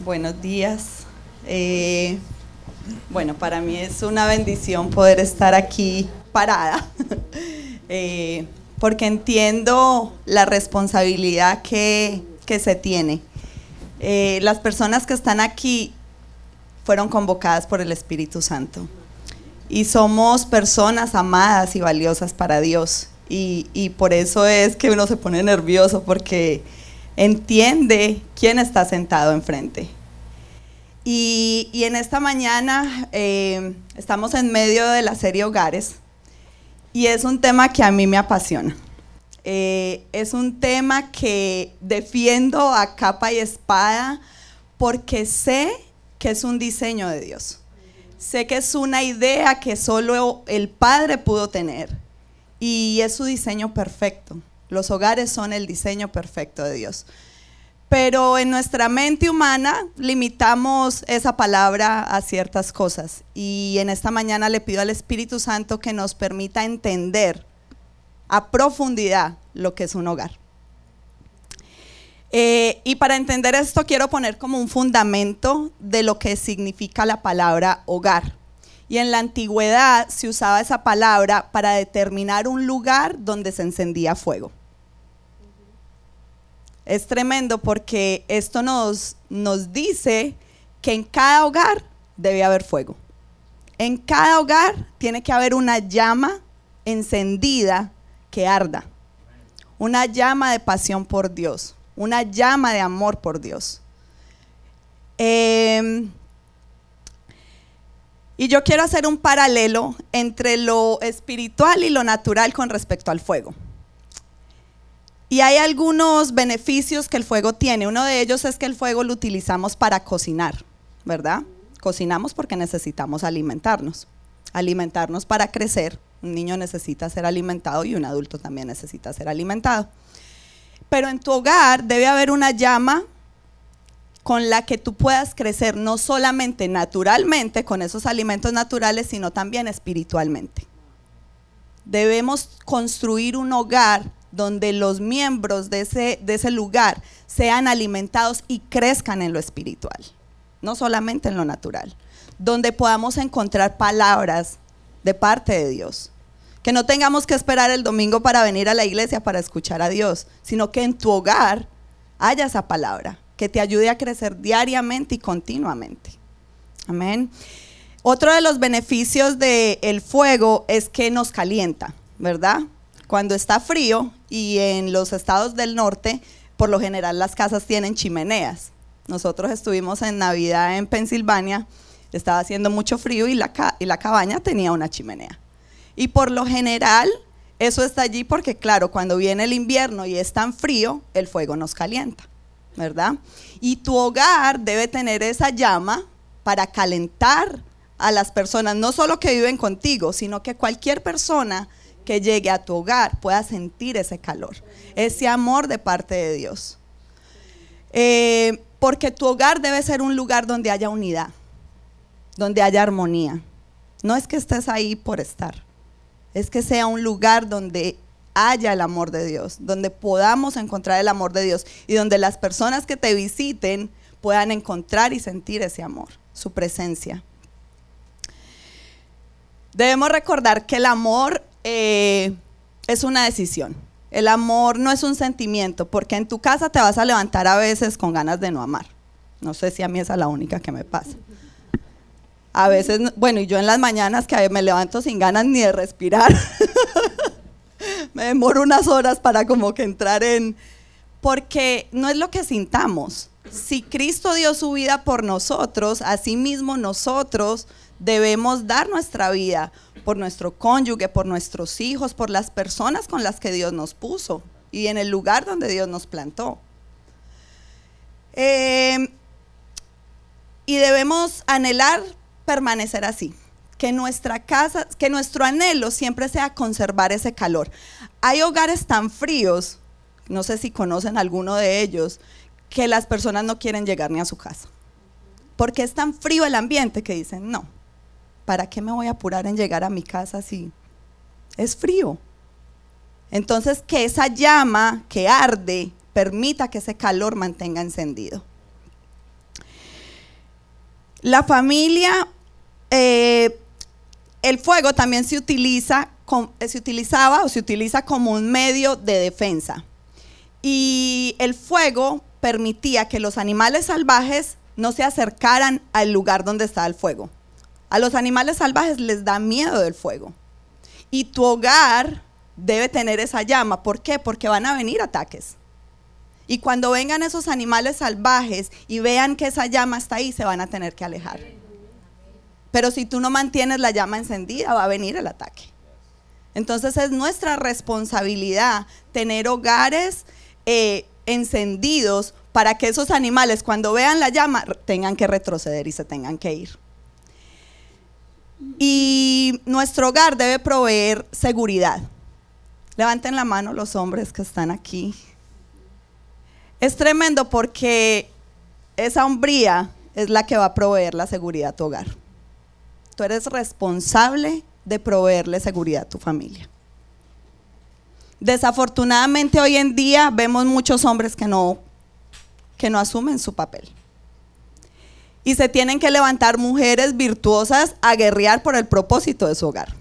Buenos días. Bueno, para mí es una bendición poder estar aquí parada, porque entiendo la responsabilidad que se tiene. Las personas que están aquí fueron convocadas por el Espíritu Santo y somos personas amadas y valiosas para Dios, y por eso es que uno se pone nervioso, porque entiende quién está sentado enfrente. Y en esta mañana estamos en medio de la serie Hogares, y es un tema que a mí me apasiona. Es un tema que defiendo a capa y espada, porque sé que es un diseño de Dios. Sé que es una idea que solo el Padre pudo tener, y es su diseño perfecto. Los hogares son el diseño perfecto de Dios. Pero en nuestra mente humana limitamos esa palabra a ciertas cosas, y en esta mañana le pido al Espíritu Santo que nos permita entender a profundidad lo que es un hogar. Y para entender esto quiero poner como un fundamento de lo que significa la palabra hogar. Y en la antigüedad se usaba esa palabra para determinar un lugar donde se encendía fuego. Es tremendo, porque esto nos dice que en cada hogar debe haber fuego. En cada hogar tiene que haber una llama encendida que arda. Una llama de pasión por Dios. Una llama de amor por Dios. Y yo quiero hacer un paralelo entre lo espiritual y lo natural con respecto al fuego. Y hay algunos beneficios que el fuego tiene. Uno de ellos es que el fuego lo utilizamos para cocinar, ¿verdad? Cocinamos porque necesitamos alimentarnos. Alimentarnos para crecer. Un niño necesita ser alimentado y un adulto también necesita ser alimentado. Pero en tu hogar debe haber una llama con la que tú puedas crecer, no solamente naturalmente con esos alimentos naturales, sino también espiritualmente. Debemos construir un hogar donde los miembros de ese lugar sean alimentados y crezcan en lo espiritual, no solamente en lo natural, donde podamos encontrar palabras de parte de Dios, que no tengamos que esperar el domingo para venir a la iglesia para escuchar a Dios, sino que en tu hogar haya esa palabra que te ayude a crecer diariamente y continuamente. Amén. Otro de los beneficios del fuego es que nos calienta, ¿verdad? Cuando está frío, y en los estados del norte, por lo general las casas tienen chimeneas. Nosotros estuvimos en Navidad en Pensilvania, estaba haciendo mucho frío y la cabaña tenía una chimenea. Y por lo general eso está allí porque, claro, cuando viene el invierno y es tan frío, el fuego nos calienta, ¿verdad? Y tu hogar debe tener esa llama para calentar a las personas, no solo que viven contigo, sino que cualquier persona que llegue a tu hogar pueda sentir ese calor, ese amor de parte de Dios. Porque tu hogar debe ser un lugar donde haya unidad, donde haya armonía. No es que estés ahí por estar, es que sea un lugar donde haya el amor de Dios, donde podamos encontrar el amor de Dios, y donde las personas que te visiten puedan encontrar y sentir ese amor, su presencia. Debemos recordar que el amor es una decisión. El amor no es un sentimiento, porque en tu casa te vas a levantar a veces con ganas de no amar. No sé si a mí esa es la única que me pasa. A veces, bueno, y yo en las mañanas que me levanto sin ganas ni de respirar. Me demoro unas horas para como que entrar en... Porque no es lo que sintamos. Si Cristo dio su vida por nosotros, así mismo nosotros debemos dar nuestra vida por nuestro cónyuge, por nuestros hijos, por las personas con las que Dios nos puso y en el lugar donde Dios nos plantó. Y debemos anhelar permanecer así, que nuestra casa, que nuestro anhelo siempre sea conservar ese calor. Hay hogares tan fríos, no sé si conocen alguno de ellos, que las personas no quieren llegar ni a su casa, porque es tan frío el ambiente que dicen, no, ¿para qué me voy a apurar en llegar a mi casa si es frío? Entonces, que esa llama que arde permita que ese calor mantenga encendido. La familia, el fuego también se utilizaba o se utiliza como un medio de defensa. Y el fuego permitía que los animales salvajes no se acercaran al lugar donde estaba el fuego. A los animales salvajes les da miedo del fuego. Y tu hogar debe tener esa llama. ¿Por qué? Porque van a venir ataques. Y cuando vengan esos animales salvajes y vean que esa llama está ahí, se van a tener que alejar. Pero si tú no mantienes la llama encendida, va a venir el ataque. Entonces es nuestra responsabilidad tener hogares encendidos para que esos animales, cuando vean la llama, tengan que retroceder y se tengan que ir. Y nuestro hogar debe proveer seguridad. Levanten la mano los hombres que están aquí. Es tremendo porque esa hombría es la que va a proveer la seguridad a tu hogar. Tú eres responsable de proveerle seguridad a tu familia. Desafortunadamente hoy en día vemos muchos hombres que no asumen su papel. Y se tienen que levantar mujeres virtuosas a guerrear por el propósito de su hogar.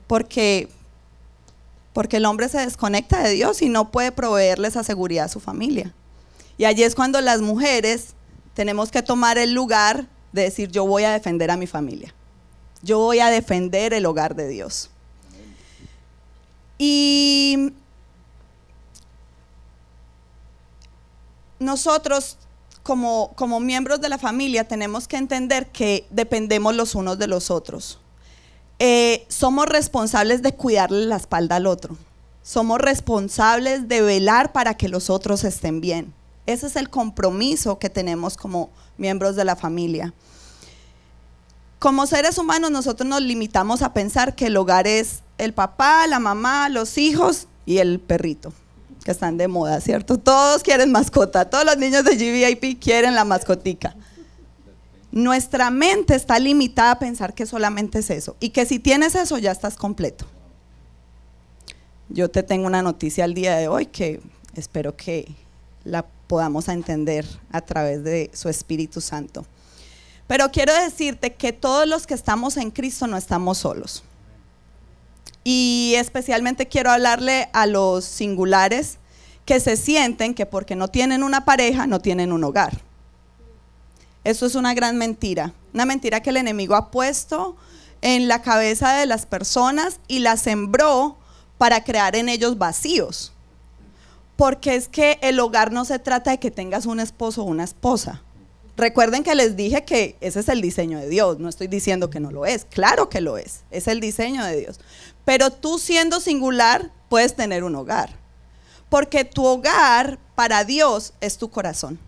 Porque el hombre se desconecta de Dios y no puede proveerle esa seguridad a su familia. Y allí es cuando las mujeres tenemos que tomar el lugar de decir: yo voy a defender a mi familia. Yo voy a defender el hogar de Dios. Y nosotros como miembros de la familia tenemos que entender que dependemos los unos de los otros. Somos responsables de cuidarle la espalda al otro. Somos responsables de velar para que los otros estén bien. Ese es el compromiso que tenemos como miembros de la familia. Como seres humanos nosotros nos limitamos a pensar que el hogar es el papá, la mamá, los hijos y el perrito, que están de moda, ¿cierto? Todos quieren mascota, todos los niños de GVIP quieren la mascotica. Nuestra mente está limitada a pensar que solamente es eso, y que si tienes eso ya estás completo. Yo te tengo una noticia al día de hoy que espero que la podamos entender a través de su Espíritu Santo. Pero quiero decirte que todos los que estamos en Cristo no estamos solos. Y especialmente quiero hablarle a los singulares que se sienten que porque no tienen una pareja, no tienen un hogar. Eso es una gran mentira, una mentira que el enemigo ha puesto en la cabeza de las personas y la sembró para crear en ellos vacíos. Porque es que el hogar no se trata de que tengas un esposo o una esposa. Recuerden que les dije que ese es el diseño de Dios, no estoy diciendo que no lo es, claro que lo es el diseño de Dios. Pero tú siendo singular puedes tener un hogar, porque tu hogar para Dios es tu corazón.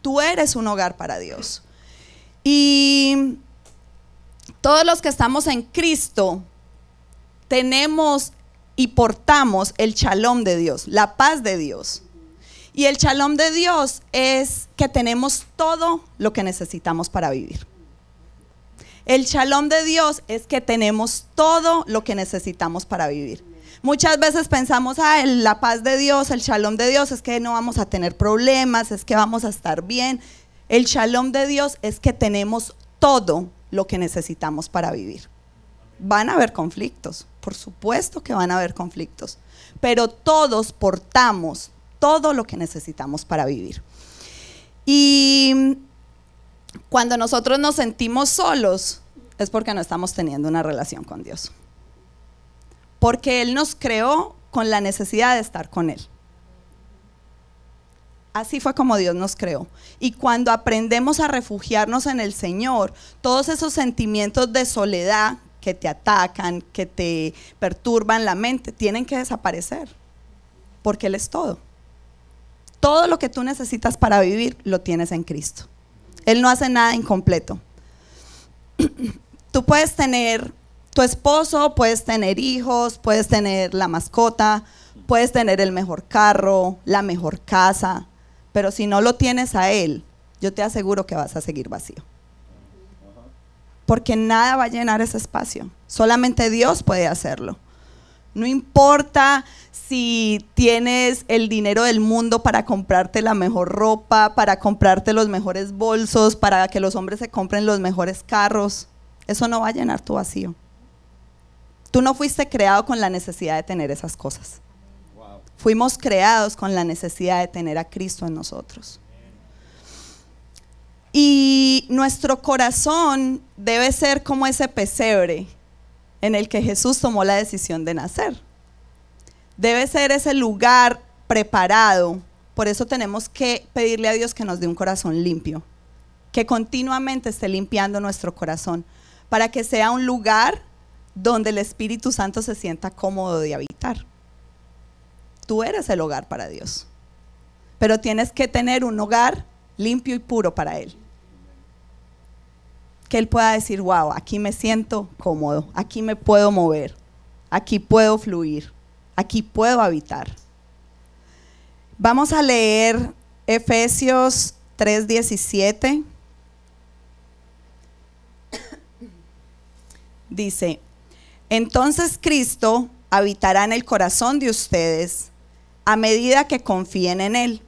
Tú eres un hogar para Dios. Y todos los que estamos en Cristo tenemos y portamos el shalom de Dios, la paz de Dios. Y el shalom de Dios es que tenemos todo lo que necesitamos para vivir. El shalom de Dios es que tenemos todo lo que necesitamos para vivir. Muchas veces pensamos, la paz de Dios, el shalom de Dios es que no vamos a tener problemas, es que vamos a estar bien. El shalom de Dios es que tenemos todo lo que necesitamos para vivir. Van a haber conflictos, por supuesto que van a haber conflictos, pero todos portamos todo lo que necesitamos para vivir. Y cuando nosotros nos sentimos solos es porque no estamos teniendo una relación con Dios, porque Él nos creó con la necesidad de estar con Él. Así fue como Dios nos creó. Y cuando aprendemos a refugiarnos en el Señor, todos esos sentimientos de soledad que te atacan, que te perturban la mente, tienen que desaparecer, porque Él es todo. Todo lo que tú necesitas para vivir lo tienes en Cristo. Él no hace nada incompleto. Tú puedes tener tu esposo, puedes tener hijos, puedes tener la mascota, puedes tener el mejor carro, la mejor casa, pero si no lo tienes a Él, yo te aseguro que vas a seguir vacío. Porque nada va a llenar ese espacio. Solamente Dios puede hacerlo. No importa si tienes el dinero del mundo para comprarte la mejor ropa, para comprarte los mejores bolsos, para que los hombres se compren los mejores carros. Eso no va a llenar tu vacío. Tú no fuiste creado con la necesidad de tener esas cosas. Fuimos creados con la necesidad de tener a Cristo en nosotros. Y nuestro corazón debe ser como ese pesebre en el que Jesús tomó la decisión de nacer. Debe ser ese lugar preparado. Por eso tenemos que pedirle a Dios que nos dé un corazón limpio, que continuamente esté limpiando nuestro corazón, para que sea un lugar donde el Espíritu Santo se sienta cómodo de habitar. Tú eres el hogar para Dios, pero tienes que tener un hogar limpio y puro para Él. Que Él pueda decir, wow, aquí me siento cómodo, aquí me puedo mover, aquí puedo fluir, aquí puedo habitar. Vamos a leer Efesios 3:17. Dice, entonces Cristo habitará en el corazón de ustedes a medida que confíen en Él.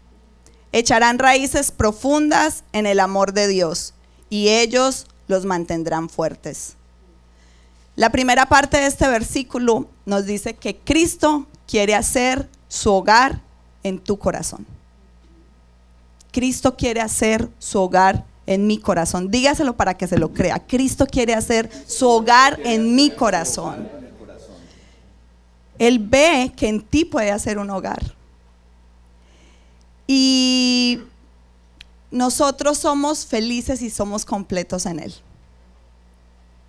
Echarán raíces profundas en el amor de Dios y ellos los mantendrán fuertes. La primera parte de este versículo nos dice que Cristo quiere hacer su hogar en tu corazón. Cristo quiere hacer su hogar en mi corazón. Dígaselo para que se lo crea. Cristo quiere hacer su hogar en mi corazón. Él ve que en ti puede hacer un hogar. Y nosotros somos felices y somos completos en Él.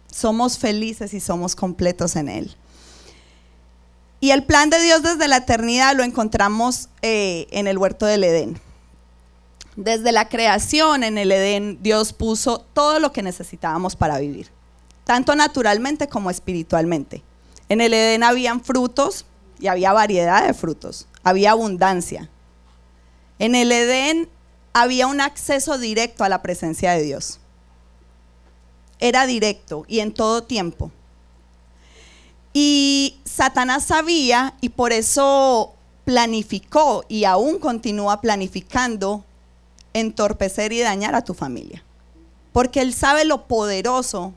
Somos felices y somos completos en Él. Y el plan de Dios desde la eternidad lo encontramos en el huerto del Edén. Desde la creación en el Edén, Dios puso todo lo que necesitábamos para vivir, tanto naturalmente como espiritualmente. En el Edén habían frutos y había variedad de frutos, había abundancia. En el Edén había un acceso directo a la presencia de Dios. Era directo y en todo tiempo. Y Satanás sabía y por eso planificó y aún continúa planificando entorpecer y dañar a tu familia. Porque él sabe lo poderoso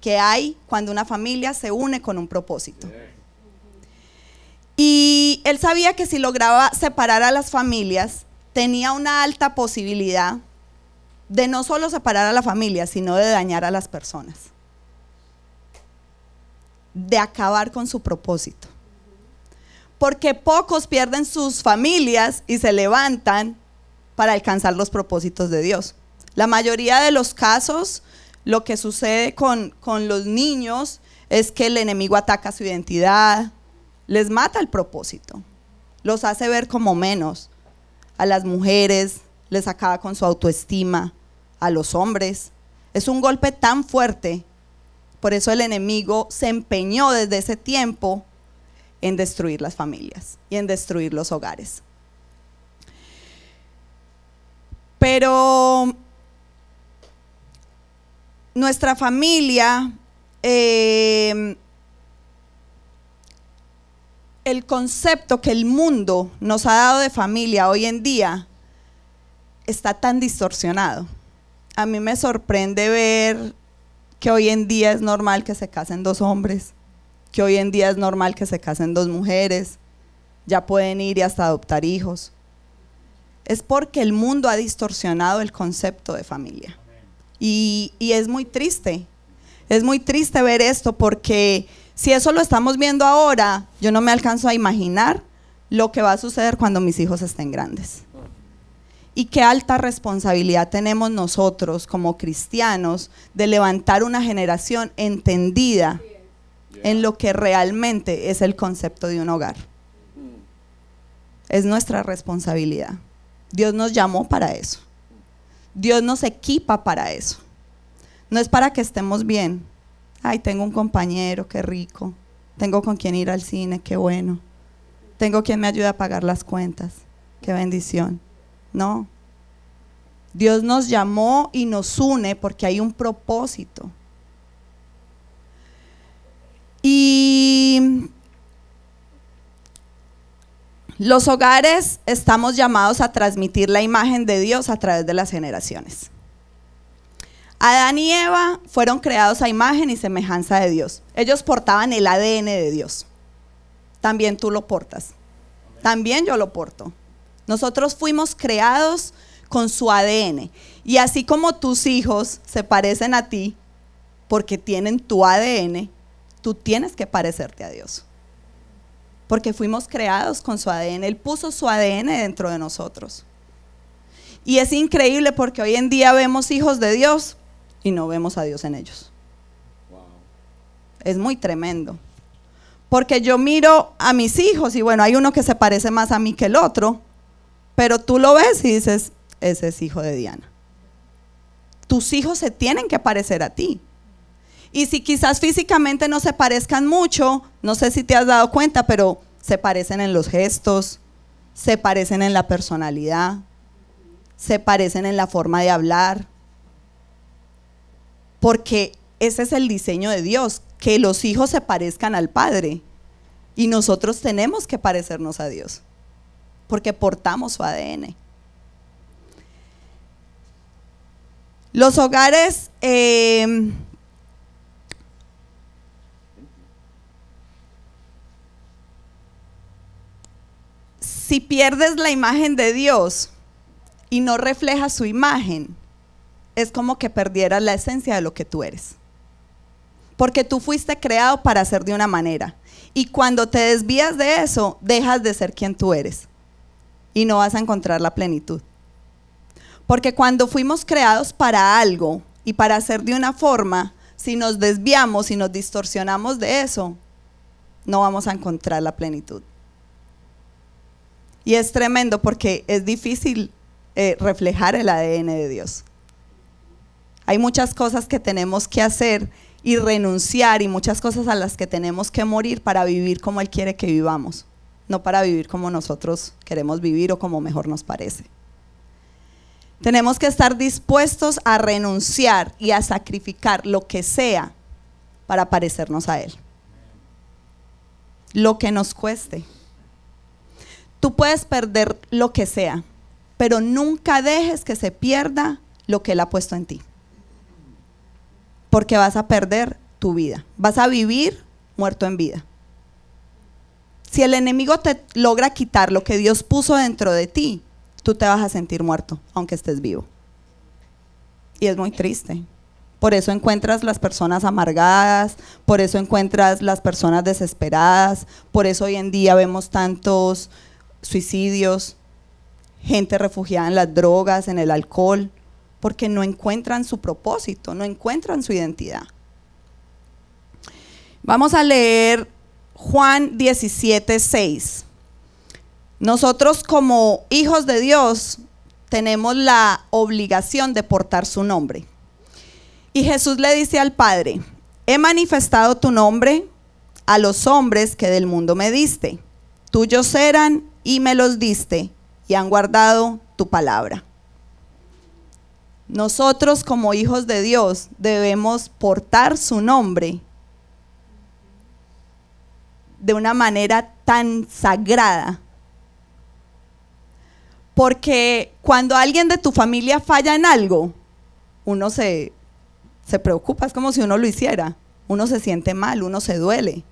que hay cuando una familia se une con un propósito. Y él sabía que si lograba separar a las familias, tenía una alta posibilidad de no solo separar a la familia, sino de dañar a las personas, de acabar con su propósito. Porque pocos pierden sus familias y se levantan para alcanzar los propósitos de Dios. La mayoría de los casos, lo que sucede con los niños es que el enemigo ataca su identidad, les mata el propósito, los hace ver como menos. A las mujeres les acaba con su autoestima, a los hombres. Es un golpe tan fuerte, por eso el enemigo se empeñó desde ese tiempo en destruir las familias y en destruir los hogares. Pero nuestra familia, el concepto que el mundo nos ha dado de familia hoy en día está tan distorsionado. A mí me sorprende ver que hoy en día es normal que se casen dos hombres, que hoy en día es normal que se casen dos mujeres, ya pueden ir y hasta adoptar hijos. Es porque el mundo ha distorsionado el concepto de familia. Y es muy triste ver esto, porque si eso lo estamos viendo ahora, yo no me alcanzo a imaginar lo que va a suceder cuando mis hijos estén grandes. Y qué alta responsabilidad tenemos nosotros como cristianos de levantar una generación entendida en lo que realmente es el concepto de un hogar. Es nuestra responsabilidad. Dios nos llamó para eso. Dios nos equipa para eso. No es para que estemos bien. Ay, tengo un compañero, qué rico. Tengo con quien ir al cine, qué bueno. Tengo quien me ayude a pagar las cuentas, qué bendición. No. Dios nos llamó y nos une porque hay un propósito. Y Los hogares estamos llamados a transmitir la imagen de Dios a través de las generaciones. Adán y Eva fueron creados a imagen y semejanza de Dios. Ellos portaban el ADN de Dios. También tú lo portas. También yo lo porto. Nosotros fuimos creados con su ADN. Y así como tus hijos se parecen a ti porque tienen tu ADN, tú tienes que parecerte a Dios. Porque fuimos creados con su ADN. Él puso su ADN dentro de nosotros. Y es increíble porque hoy en día vemos hijos de Dios y no vemos a Dios en ellos. Wow. Es muy tremendo. Porque yo miro a mis hijos y bueno, hay uno que se parece más a mí que el otro, pero tú lo ves y dices, ese es hijo de Diana. Tus hijos se tienen que parecer a ti. Y si quizás físicamente no se parezcan mucho, no sé si te has dado cuenta, pero se parecen en los gestos, se parecen en la personalidad, se parecen en la forma de hablar. Porque ese es el diseño de Dios, que los hijos se parezcan al Padre. Y nosotros tenemos que parecernos a Dios, porque portamos su ADN. Los hogares, si pierdes la imagen de Dios y no reflejas su imagen, es como que perdieras la esencia de lo que tú eres. Porque tú fuiste creado para ser de una manera. Y cuando te desvías de eso, dejas de ser quien tú eres. Y no vas a encontrar la plenitud. Porque cuando fuimos creados para algo y para ser de una forma, si nos desviamos y nos distorsionamos de eso, no vamos a encontrar la plenitud. Y es tremendo porque es difícil reflejar el ADN de Dios. Hay muchas cosas que tenemos que hacer y renunciar y muchas cosas a las que tenemos que morir para vivir como Él quiere que vivamos, no para vivir como nosotros queremos vivir o como mejor nos parece. Tenemos que estar dispuestos a renunciar y a sacrificar lo que sea para parecernos a Él. Lo que nos cueste. Tú puedes perder lo que sea, pero nunca dejes que se pierda lo que Él ha puesto en ti. Porque vas a perder tu vida. Vas a vivir muerto en vida. Si el enemigo te logra quitar lo que Dios puso dentro de ti, tú te vas a sentir muerto, aunque estés vivo. Y es muy triste. Por eso encuentras las personas amargadas, por eso encuentras las personas desesperadas, por eso hoy en día vemos tantos suicidios, gente refugiada en las drogas, en el alcohol, porque no encuentran su propósito, no encuentran su identidad. Vamos a leer Juan 17:6. Nosotros como hijos de Dios tenemos la obligación de portar su nombre. Y Jesús le dice al Padre, he manifestado tu nombre a los hombres que del mundo me diste. Tuyos eran y me los diste y han guardado tu palabra. Nosotros como hijos de Dios debemos portar su nombre de una manera tan sagrada. Porque cuando alguien de tu familia falla en algo, uno se preocupa, es como si uno lo hiciera. Uno se siente mal, uno se duele.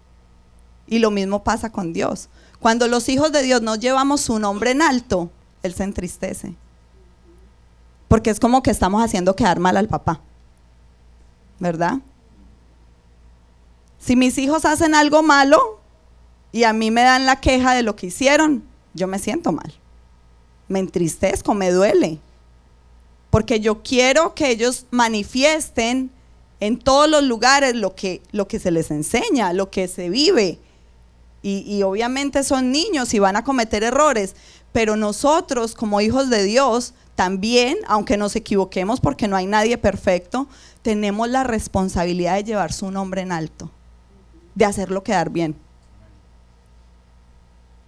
Y lo mismo pasa con Dios. Cuando los hijos de Dios no llevamos su nombre en alto, Él se entristece. Porque es como que estamos haciendo quedar mal al papá, ¿verdad? Si mis hijos hacen algo malo y a mí me dan la queja de lo que hicieron, yo me siento mal. Me entristezco, me duele. Porque yo quiero que ellos manifiesten en todos los lugares lo que se les enseña, lo que se vive. Y obviamente son niños y van a cometer errores, pero nosotros como hijos de Dios también, aunque nos equivoquemos porque no hay nadie perfecto, tenemos la responsabilidad de llevar su nombre en alto, de hacerlo quedar bien.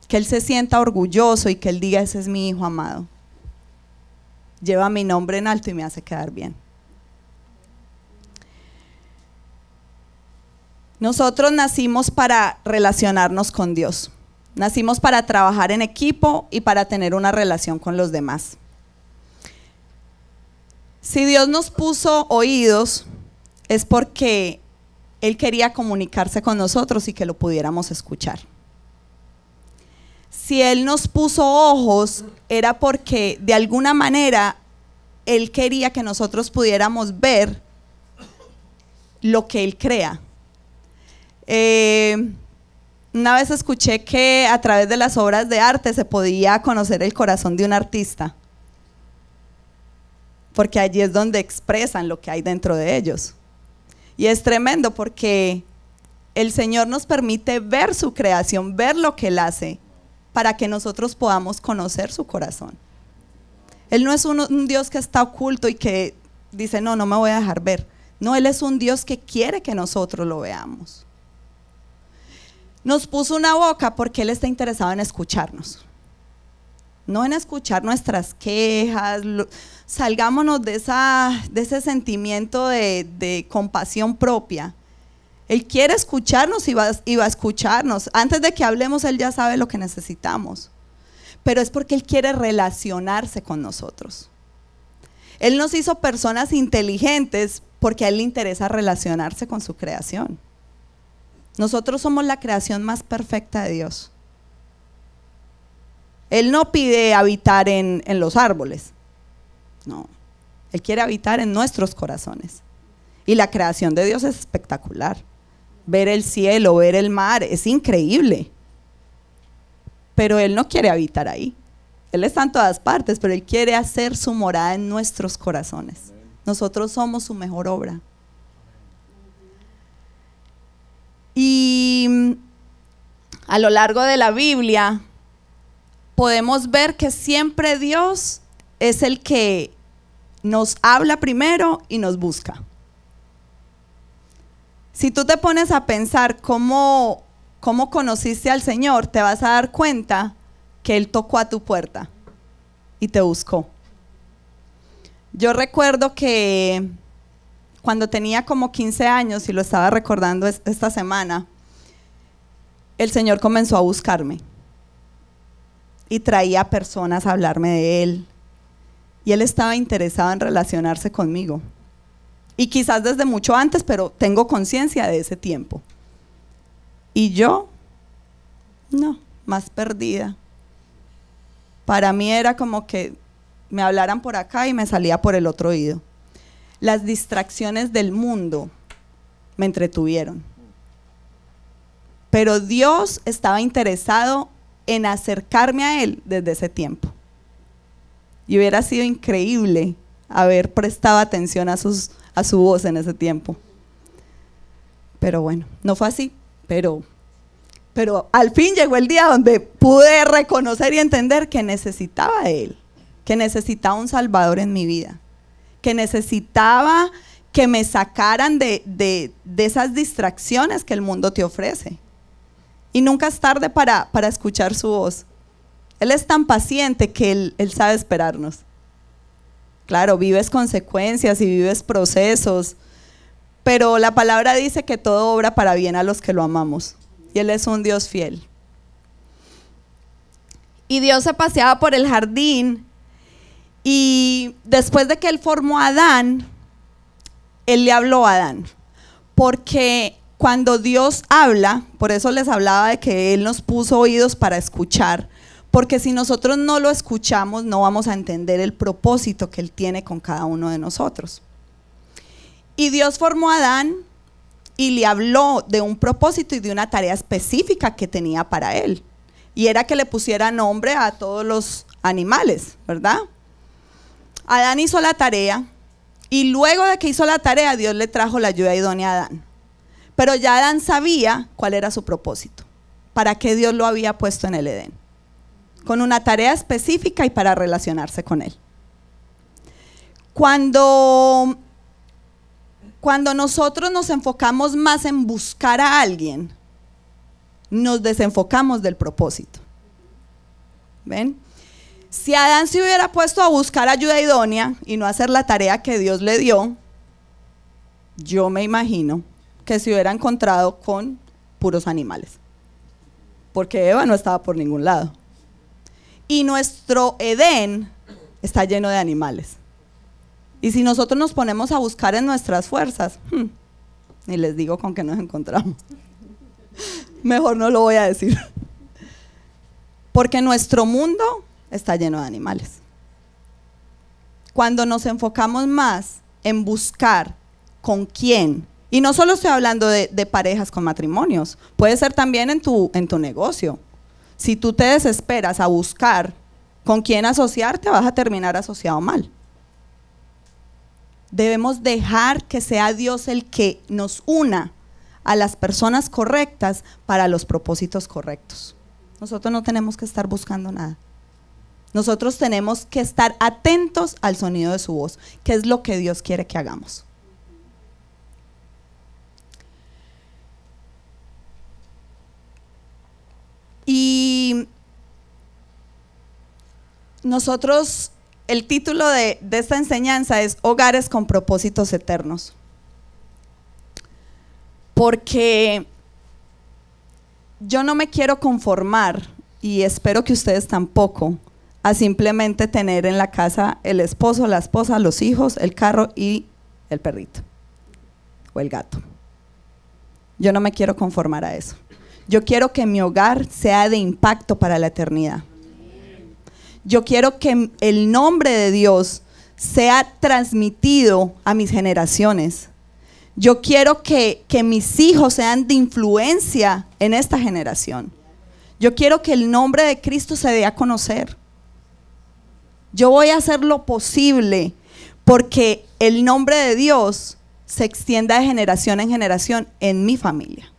Que Él se sienta orgulloso y que Él diga, ese es mi hijo amado. Lleva mi nombre en alto y me hace quedar bien. Nosotros nacimos para relacionarnos con Dios. Nacimos para trabajar en equipo y para tener una relación con los demás. Si Dios nos puso oídos, es porque Él quería comunicarse con nosotros y que lo pudiéramos escuchar. Si Él nos puso ojos, era porque de alguna manera Él quería que nosotros pudiéramos ver lo que Él crea. Una vez escuché que a través de las obras de arte se podía conocer el corazón de un artista, porque allí es donde expresan lo que hay dentro de ellos. Y es tremendo porque el Señor nos permite ver su creación, ver lo que Él hace, para que nosotros podamos conocer su corazón. Él no es un Dios que está oculto y que dice, no me voy a dejar ver. No, Él es un Dios que quiere que nosotros lo veamos. Nos puso una boca porque Él está interesado en escucharnos, no en escuchar nuestras quejas. Salgámonos de ese sentimiento de compasión propia. Él quiere escucharnos y va a escucharnos. Antes de que hablemos, Él ya sabe lo que necesitamos, pero es porque Él quiere relacionarse con nosotros. Él nos hizo personas inteligentes porque a Él le interesa relacionarse con su creación. Nosotros somos la creación más perfecta de Dios. Él no pide habitar en los árboles, no. Él quiere habitar en nuestros corazones. Y la creación de Dios es espectacular. Ver el cielo, ver el mar, es increíble. Pero Él no quiere habitar ahí. Él está en todas partes, pero Él quiere hacer su morada en nuestros corazones. Nosotros somos su mejor obra. Y a lo largo de la Biblia podemos ver que siempre Dios es el que nos habla primero y nos busca. Si tú te pones a pensar cómo conociste al Señor, te vas a dar cuenta que Él tocó a tu puerta y te buscó. Yo recuerdo que cuando tenía como 15 años, y lo estaba recordando esta semana, el Señor comenzó a buscarme y traía personas a hablarme de Él, y Él estaba interesado en relacionarse conmigo, y quizás desde mucho antes, pero tengo conciencia de ese tiempo. Y yo, no, más perdida. Para mí era como que me hablaran por acá y me salía por el otro oído. Las distracciones del mundo me entretuvieron. Pero Dios estaba interesado en acercarme a Él desde ese tiempo. Y hubiera sido increíble haber prestado atención a su voz en ese tiempo. Pero bueno, no fue así. Pero al fin llegó el día donde pude reconocer y entender que necesitaba de Él, que necesitaba un Salvador en mi vida, que necesitaba que me sacaran de esas distracciones que el mundo te ofrece. Y nunca es tarde para escuchar su voz. Él es tan paciente que Él sabe esperarnos. Claro, vives consecuencias y vives procesos, pero la palabra dice que todo obra para bien a los que lo amamos. Y Él es un Dios fiel. Y Dios se paseaba por el jardín, y después de que Él formó a Adán, Él le habló a Adán. Porque cuando Dios habla, por eso les hablaba de que Él nos puso oídos para escuchar, porque si nosotros no lo escuchamos, no vamos a entender el propósito que Él tiene con cada uno de nosotros. Y Dios formó a Adán y le habló de un propósito y de una tarea específica que tenía para él. Y era que le pusiera nombre a todos los animales, ¿verdad? Adán hizo la tarea, y luego de que hizo la tarea, Dios le trajo la ayuda idónea a Adán. Pero ya Adán sabía cuál era su propósito, para qué Dios lo había puesto en el Edén, con una tarea específica y para relacionarse con Él. Cuando nosotros nos enfocamos más en buscar a alguien, nos desenfocamos del propósito. ¿Ven? Si Adán se hubiera puesto a buscar ayuda idónea y no hacer la tarea que Dios le dio, yo me imagino que se hubiera encontrado con puros animales. porque Eva no estaba por ningún lado. Y nuestro Edén está lleno de animales. Y si nosotros nos ponemos a buscar en nuestras fuerzas, ni les digo con qué nos encontramos. Mejor no lo voy a decir. Porque nuestro mundo está lleno de animales. Cuando nos enfocamos más en buscar con quién, y no solo estoy hablando de parejas con matrimonios, puede ser también en tu negocio. Si tú te desesperas a buscar con quién asociarte, vas a terminar asociado mal. Debemos dejar que sea Dios el que nos una a las personas correctas para los propósitos correctos. Nosotros no tenemos que estar buscando nada. Nosotros tenemos que estar atentos al sonido de su voz, que es lo que Dios quiere que hagamos. Y nosotros, el título de esta enseñanza es Hogares con propósitos eternos. Porque yo no me quiero conformar, y espero que ustedes tampoco, a simplemente tener en la casa el esposo, la esposa, los hijos, el carro y el perrito o el gato. Yo no me quiero conformar a eso. Yo quiero que mi hogar sea de impacto para la eternidad. Yo quiero que el nombre de Dios sea transmitido a mis generaciones. Yo quiero que mis hijos sean de influencia en esta generación. Yo quiero que el nombre de Cristo se dé a conocer. Yo voy a hacer lo posible porque el nombre de Dios se extienda de generación en generación en mi familia.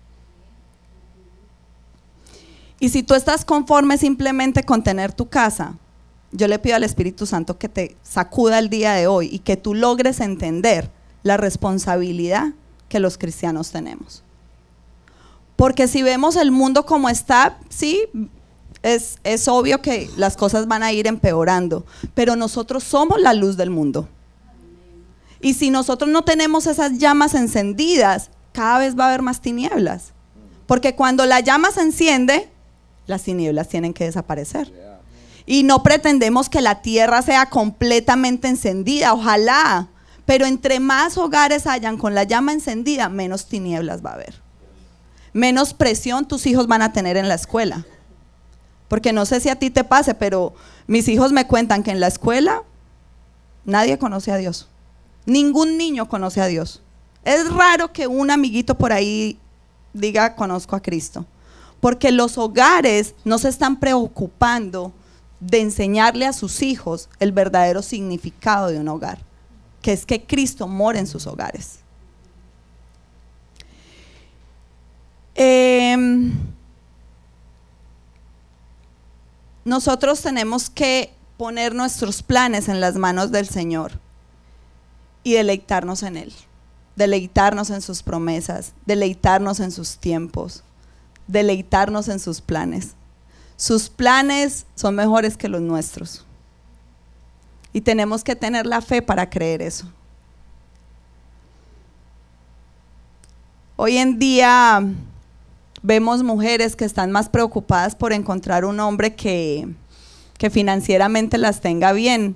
Y si tú estás conforme simplemente con tener tu casa, yo le pido al Espíritu Santo que te sacuda el día de hoy y que tú logres entender la responsabilidad que los cristianos tenemos. Porque si vemos el mundo como está, sí, es obvio que las cosas van a ir empeorando, pero nosotros somos la luz del mundo. Y si nosotros no tenemos esas llamas encendidas, cada vez va a haber más tinieblas. Porque cuando la llama se enciende, las tinieblas tienen que desaparecer. Y no pretendemos que la tierra sea completamente encendida, ojalá, pero entre más hogares hayan con la llama encendida, menos tinieblas va a haber. Menos presión tus hijos van a tener en la escuela. Porque no sé si a ti te pase, pero mis hijos me cuentan que en la escuela nadie conoce a Dios. Ningún niño conoce a Dios. Es raro que un amiguito por ahí diga conozco a Cristo. Porque los hogares no se están preocupando de enseñarle a sus hijos el verdadero significado de un hogar, que es que Cristo mora en sus hogares. Nosotros tenemos que poner nuestros planes en las manos del Señor y deleitarnos en Él, deleitarnos en sus promesas, deleitarnos en sus tiempos, deleitarnos en sus planes. Sus planes son mejores que los nuestros y tenemos que tener la fe para creer eso. Hoy en día vemos mujeres que están más preocupadas por encontrar un hombre que financieramente las tenga bien,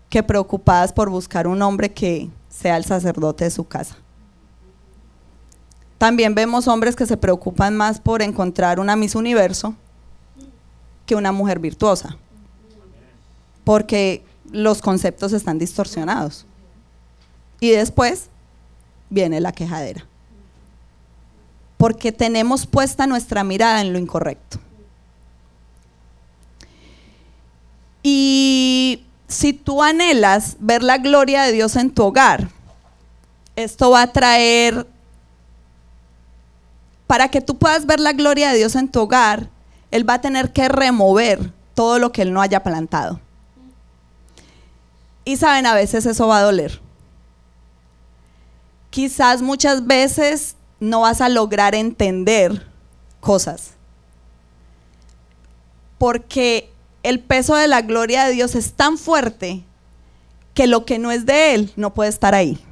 que preocupadas por buscar un hombre que sea el sacerdote de su casa. También vemos hombres que se preocupan más por encontrar una Miss Universo que una mujer virtuosa, porque los conceptos están distorsionados. Y después viene la quejadera, porque tenemos puesta nuestra mirada en lo incorrecto. Y si tú anhelas ver la gloria de Dios en tu hogar, esto va a traer, para que tú puedas ver la gloria de Dios en tu hogar, Él va a tener que remover todo lo que Él no haya plantado. Y saben, a veces eso va a doler. Quizás muchas veces no vas a lograr entender cosas, porque el peso de la gloria de Dios es tan fuerte que lo que no es de Él no puede estar ahí.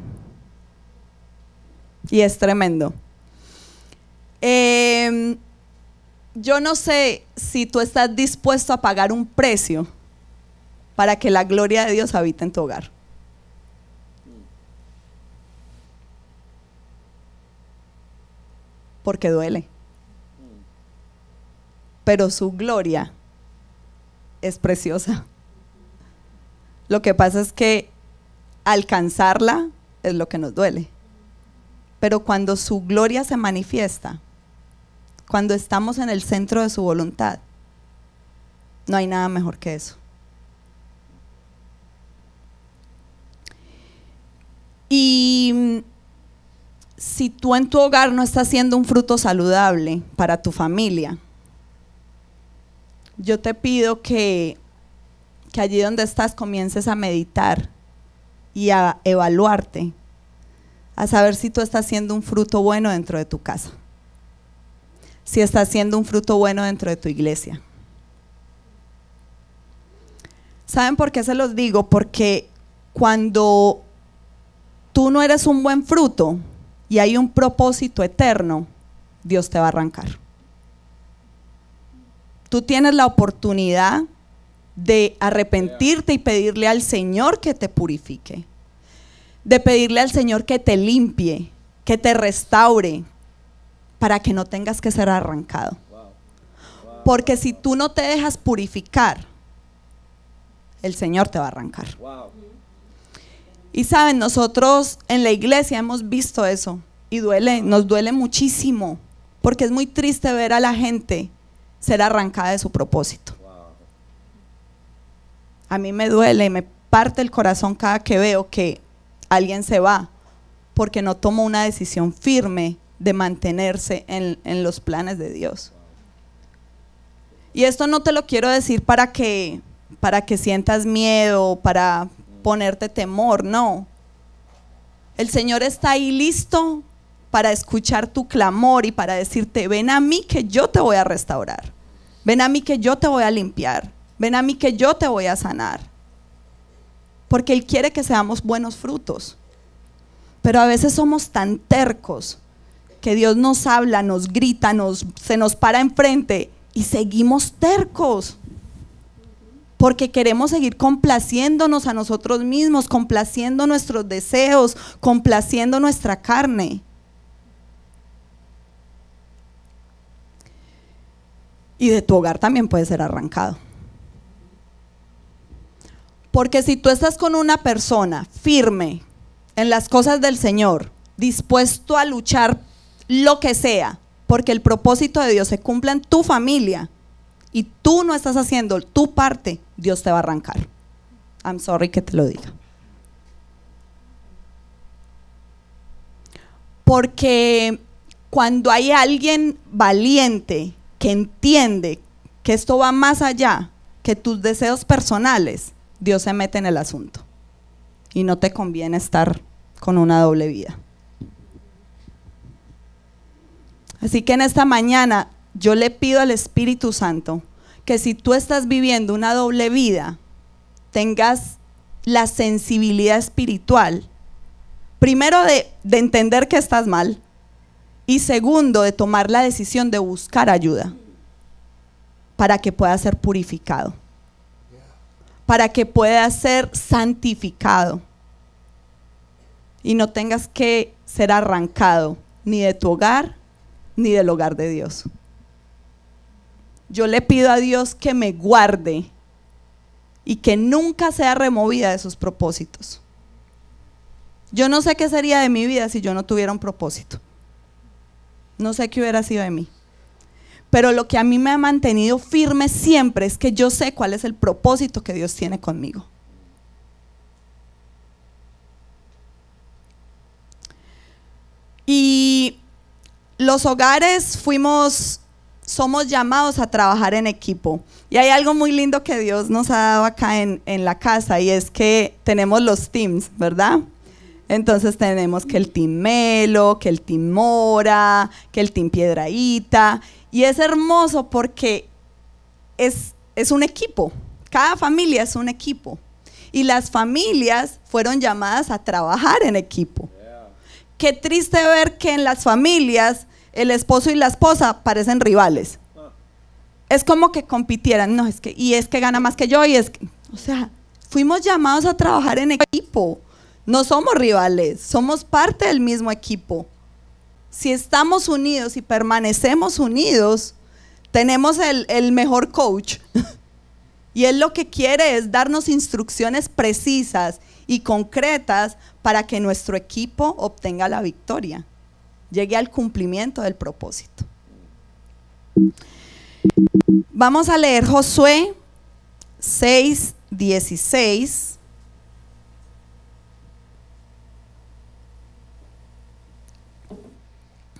Y es tremendo. yo no sé si tú estás dispuesto a pagar un precio para que la gloria de Dios habite en tu hogar. Porque duele. Pero su gloria es preciosa. Lo que pasa es que alcanzarla es lo que nos duele. Pero cuando su gloria se manifiesta, cuando estamos en el centro de su voluntad, no hay nada mejor que eso. Y si tú en tu hogar no estás siendo un fruto saludable para tu familia, yo te pido que allí donde estás comiences a meditar y a evaluarte, a saber si tú estás siendo un fruto bueno dentro de tu casa, si estás siendo un fruto bueno dentro de tu iglesia. ¿Saben por qué se los digo? Porque cuando tú no eres un buen fruto y hay un propósito eterno, Dios te va a arrancar. Tú tienes la oportunidad de arrepentirte y pedirle al Señor que te purifique, de pedirle al Señor que te limpie, que te restaure, para que no tengas que ser arrancado. Porque si tú no te dejas purificar, el Señor te va a arrancar. Y saben, nosotros en la iglesia hemos visto eso y duele, nos duele muchísimo, porque es muy triste ver a la gente ser arrancada de su propósito. A mí me duele y me parte el corazón cada que veo que alguien se va porque no tomó una decisión firme de mantenerse en los planes de Dios. Y esto no te lo quiero decir para que sientas miedo, para ponerte temor, no. El Señor está ahí listo para escuchar tu clamor y para decirte: ven a mí que yo te voy a restaurar, ven a mí que yo te voy a limpiar, ven a mí que yo te voy a sanar. Porque Él quiere que seamos buenos frutos. Pero a veces somos tan tercos que Dios nos habla, nos grita, se nos para enfrente y seguimos tercos. Porque queremos seguir complaciéndonos a nosotros mismos, complaciendo nuestros deseos, complaciendo nuestra carne. Y de tu hogar también puede ser arrancado. Porque si tú estás con una persona firme en las cosas del Señor, dispuesto a luchar lo que sea, porque el propósito de Dios se cumpla en tu familia, y tú no estás haciendo tu parte, Dios te va a arrancar. I'm sorry que te lo diga. Porque cuando hay alguien valiente que entiende que esto va más allá que tus deseos personales, Dios se mete en el asunto y no te conviene estar con una doble vida. Así que en esta mañana yo le pido al Espíritu Santo que si tú estás viviendo una doble vida, tengas la sensibilidad espiritual, primero de entender que estás mal, y segundo de tomar la decisión de buscar ayuda para que puedas ser purificado, para que puedas ser santificado y no tengas que ser arrancado ni de tu hogar ni del hogar de Dios. Yo le pido a Dios que me guarde y que nunca sea removida de sus propósitos. Yo no sé qué sería de mi vida si yo no tuviera un propósito. No sé qué hubiera sido de mí. Pero lo que a mí me ha mantenido firme siempre es que yo sé cuál es el propósito que Dios tiene conmigo. Y los hogares somos llamados a trabajar en equipo. Y hay algo muy lindo que Dios nos ha dado acá en la casa, y es que tenemos los teams, ¿verdad? Entonces tenemos que el team Melo, que el team Mora, que el team Piedrahíta. Y es hermoso porque es un equipo. Cada familia es un equipo. Y las familias fueron llamadas a trabajar en equipo. Qué triste ver que en las familias el esposo y la esposa parecen rivales. es como que compitieran, no, y es que gana más que yo, o sea, fuimos llamados a trabajar en equipo, no somos rivales, somos parte del mismo equipo. Si estamos unidos y permanecemos unidos, tenemos el mejor coach. Y él lo que quiere es darnos instrucciones precisas y concretas para que nuestro equipo obtenga la victoria, llegue al cumplimiento del propósito. Vamos a leer Josué 6:16.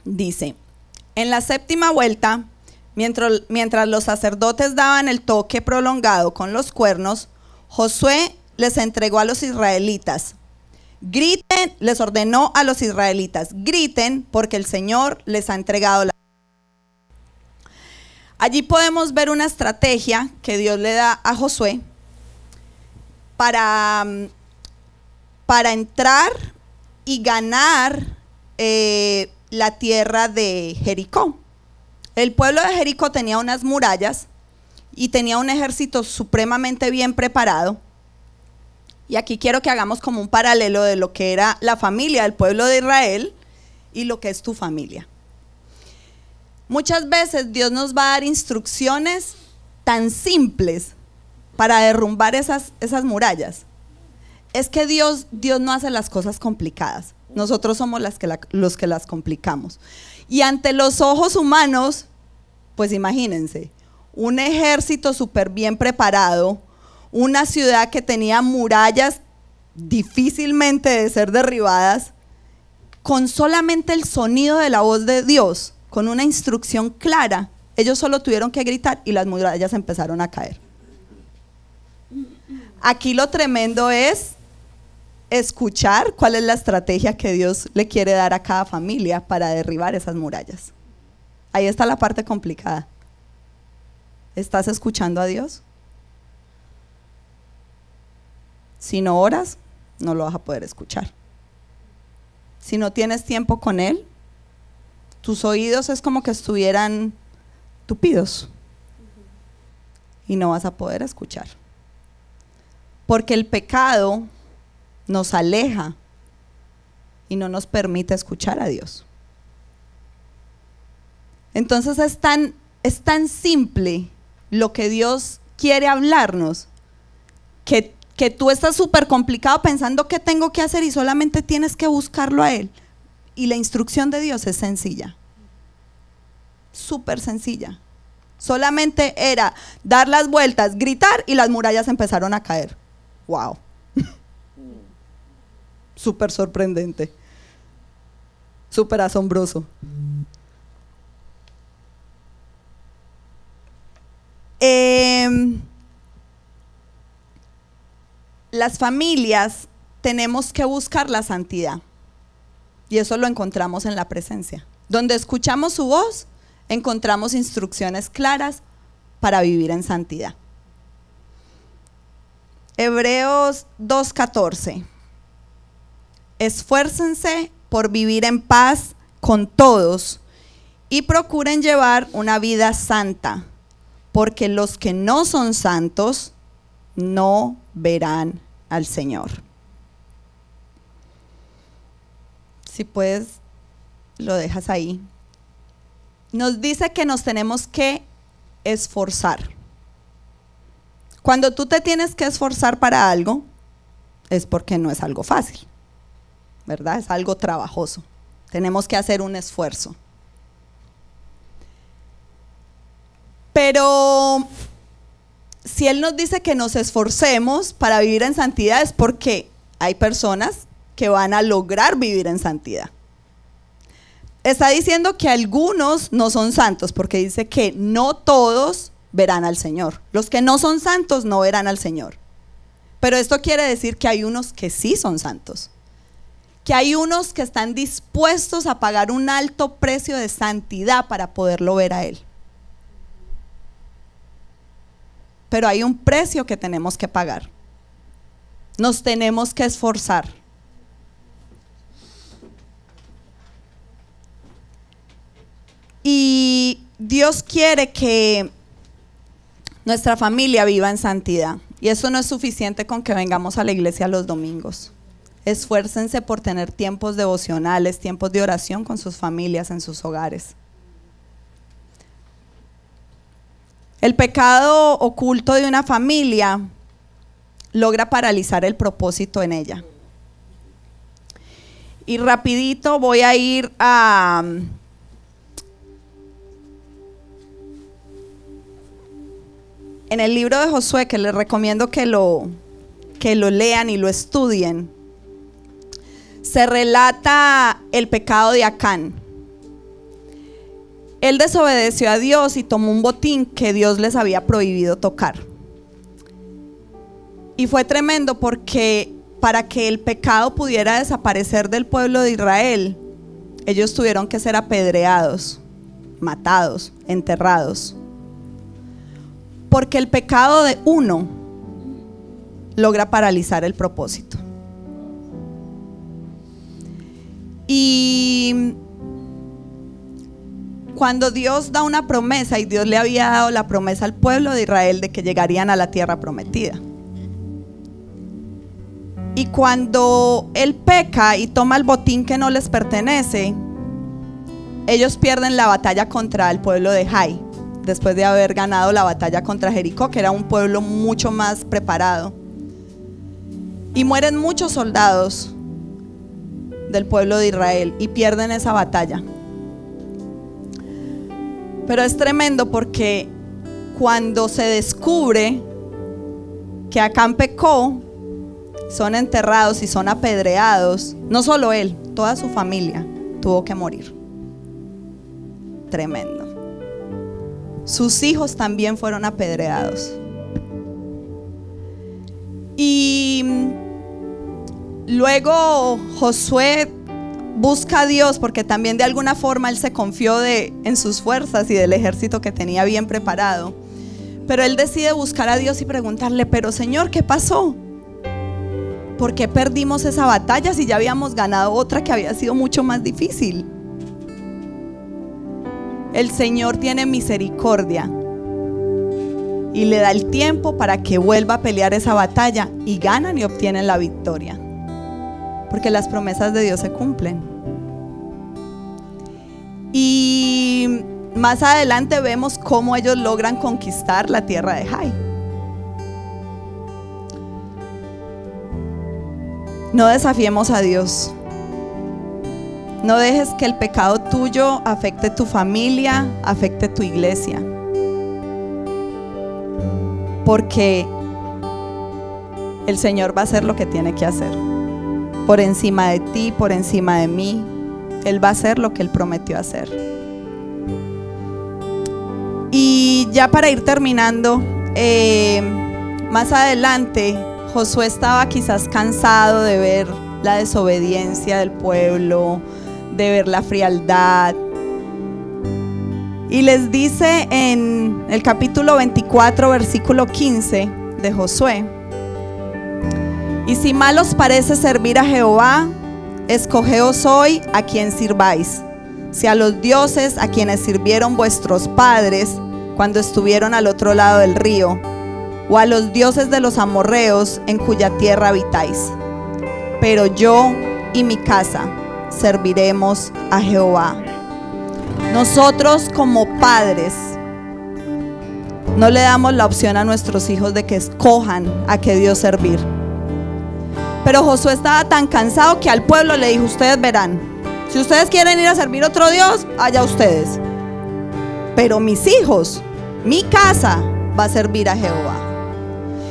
Dice, en la séptima vuelta, mientras los sacerdotes daban el toque prolongado con los cuernos, Josué les entregó a los israelitas. Griten, les ordenó a los israelitas, griten porque el Señor les ha entregado la... Allí podemos ver una estrategia que Dios le da a Josué para entrar y ganar la tierra de Jericó. El pueblo de Jericó tenía unas murallas y tenía un ejército supremamente bien preparado. Y aquí quiero que hagamos como un paralelo de lo que era la familia del pueblo de Israel y lo que es tu familia. Muchas veces Dios nos va a dar instrucciones tan simples para derrumbar esas murallas. Es que Dios no hace las cosas complicadas. Nosotros somos los que las complicamos. Y ante los ojos humanos, pues imagínense, un ejército súper bien preparado, una ciudad que tenía murallas difícilmente de ser derribadas, con solamente el sonido de la voz de Dios, con una instrucción clara, ellos solo tuvieron que gritar y las murallas empezaron a caer. Aquí lo tremendo es escuchar cuál es la estrategia que Dios le quiere dar a cada familia para derribar esas murallas. Ahí está la parte complicada. ¿Estás escuchando a Dios? Si no oras, no lo vas a poder escuchar. Si no tienes tiempo con Él, tus oídos es como que estuvieran tupidos y no vas a poder escuchar. Porque el pecado nos aleja y no nos permite escuchar a Dios. Entonces es tan simple lo que Dios quiere hablarnos que tú estás súper complicado pensando qué tengo que hacer y solamente tienes que buscarlo a Él. Y la instrucción de Dios es sencilla, súper sencilla. Solamente era dar las vueltas, gritar y las murallas empezaron a caer. ¡Wow! Súper sorprendente, súper asombroso. Las familias tenemos que buscar la santidad y eso lo encontramos en la presencia. Donde escuchamos su voz, encontramos instrucciones claras para vivir en santidad. Hebreos 2:14. Esfuércense por vivir en paz con todos y procuren llevar una vida santa, porque los que no son santos no verán al Señor. Si puedes, lo dejas ahí. Nos dice que nos tenemos que esforzar. Cuando tú te tienes que esforzar para algo, es porque no es algo fácil, ¿verdad? Es algo trabajoso. Tenemos que hacer un esfuerzo. Pero si Él nos dice que nos esforcemos para vivir en santidad, es porque hay personas que van a lograr vivir en santidad. Está diciendo que algunos no son santos, porque dice que no todos verán al Señor. Los que no son santos no verán al Señor. Pero esto quiere decir que hay unos que sí son santos, que hay unos que están dispuestos a pagar un alto precio de santidad para poderlo ver a Él. Pero hay un precio que tenemos que pagar. Nos tenemos que esforzar. Y Dios quiere que nuestra familia viva en santidad. Y eso no es suficiente con que vengamos a la iglesia los domingos. Esfuércense por tener tiempos devocionales, tiempos de oración con sus familias en sus hogares. El pecado oculto de una familia logra paralizar el propósito en ella. Y rapidito voy a ir a en el libro de Josué, que les recomiendo que lo lean y lo estudien. Se relata el pecado de Acán. Él desobedeció a Dios y tomó un botín que Dios les había prohibido tocar. Y fue tremendo porque para que el pecado pudiera desaparecer del pueblo de Israel, ellos tuvieron que ser apedreados, matados, enterrados. Porque el pecado de uno logra paralizar el propósito. Y cuando Dios da una promesa, y Dios le había dado la promesa al pueblo de Israel de que llegarían a la tierra prometida. Y cuando Él peca y toma el botín que no les pertenece, ellos pierden la batalla contra el pueblo de Jai, después de haber ganado la batalla contra Jericó, que era un pueblo mucho más preparado. Y mueren muchos soldados del pueblo de Israel y pierden esa batalla. Pero es tremendo porque cuando se descubre que Acán pecó, son enterrados y son apedreados. No solo él, toda su familia tuvo que morir. Tremendo. Sus hijos también fueron apedreados. Y luego Josué busca a Dios, porque también de alguna forma él se confió en sus fuerzas y del ejército que tenía bien preparado. Pero él decide buscar a Dios y preguntarle: pero Señor, ¿qué pasó? ¿Por qué perdimos esa batalla si ya habíamos ganado otra que había sido mucho más difícil? El Señor tiene misericordia y le da el tiempo para que vuelva a pelear esa batalla, y ganan y obtienen la victoria, porque las promesas de Dios se cumplen. Y más adelante vemos cómo ellos logran conquistar la tierra de Jai. No desafiemos a Dios. No dejes que el pecado tuyo afecte tu familia, afecte tu iglesia. Porque el Señor va a hacer lo que tiene que hacer. Por encima de ti, por encima de mí. Él va a hacer lo que Él prometió hacer. Y ya para ir terminando, más adelante Josué estaba quizás cansado de ver la desobediencia del pueblo, de ver la frialdad. Y les dice en el capítulo 24, versículo 15 de Josué: y si mal os parece servir a Jehová, escogeos hoy a quien sirváis, si a los dioses a quienes sirvieron vuestros padres cuando estuvieron al otro lado del río, o a los dioses de los amorreos en cuya tierra habitáis. Pero yo y mi casa serviremos a Jehová. Nosotros como padres no le damos la opción a nuestros hijos de que escojan a qué Dios servir. Pero Josué estaba tan cansado que al pueblo le dijo: ustedes verán, si ustedes quieren ir a servir a otro Dios, allá ustedes, pero mis hijos, mi casa va a servir a Jehová.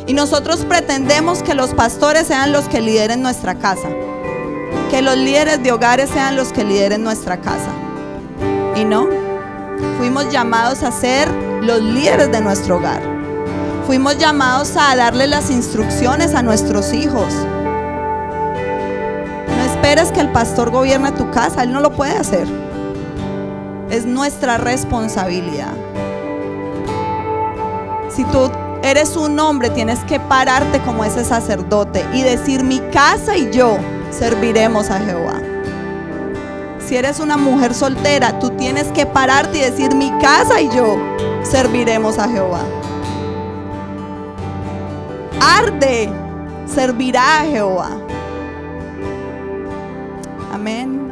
Y nosotros pretendemos que los pastores sean los que lideren nuestra casa, que los líderes de hogares sean los que lideren nuestra casa. Y no, fuimos llamados a ser los líderes de nuestro hogar. Fuimos llamados a darle las instrucciones a nuestros hijos. No esperes que el pastor gobierne tu casa, él no lo puede hacer. Es nuestra responsabilidad. Si tú eres un hombre, tienes que pararte como ese sacerdote y decir: mi casa y yo serviremos a Jehová. Si eres una mujer soltera, tú tienes que pararte y decir: mi casa y yo serviremos a Jehová. arde servirá a Jehová. Amén.